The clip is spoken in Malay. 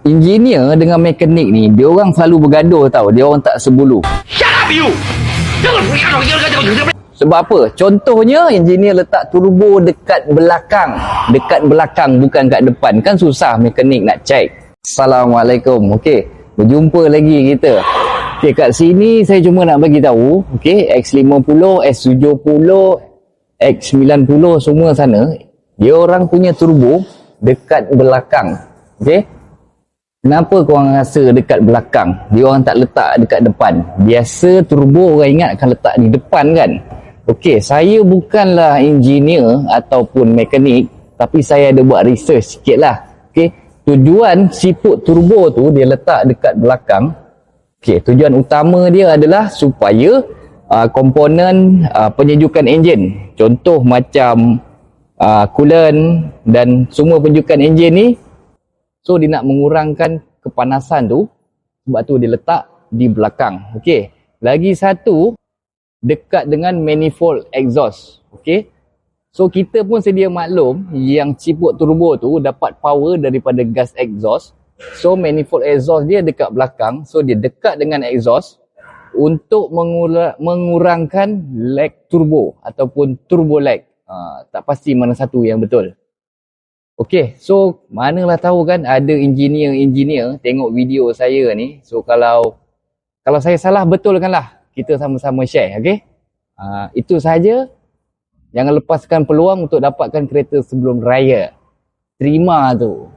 Engineer dengan mekanik ni, dia orang selalu bergaduh tau. Dia orang tak sebulu. Sebab apa? Contohnya, engineer letak turbo dekat belakang. Dekat belakang, bukan kat depan. Kan susah mekanik nak check. Assalamualaikum. Okey, berjumpa lagi kita. Okey, kat sini saya cuma nak bagi tahu, okey, X50, S70, X90 semua sana, dia orang punya turbo dekat belakang. Okey. Kenapa korang rasa dekat belakang? Dia orang tak letak dekat depan. Biasa turbo orang ingat akan letak di depan kan? Okey, saya bukanlah engineer ataupun mekanik, tapi saya ada buat research sikit lah. Okey, tujuan siput turbo tu dia letak dekat belakang. Okey, tujuan utama dia adalah supaya komponen penyejukan enjin. Contoh macam coolant dan semua penyejukan enjin ni. So, dia nak mengurangkan kepanasan tu. Sebab tu dia letak di belakang. Okey, lagi satu, dekat dengan manifold exhaust. Okey, so kita pun sedia maklum yang siput turbo tu dapat power daripada gas exhaust. So manifold exhaust dia dekat belakang. So dia dekat dengan exhaust untuk mengurangkan lag turbo ataupun turbo lag. Tak pasti mana satu yang betul. Okey, so manalah tahu kan ada engineer tengok video saya ni. So kalau saya salah, betulkanlah. Kita sama-sama share, okey? Itu sahaja. Jangan lepaskan peluang untuk dapatkan kereta sebelum raya. Terima tu.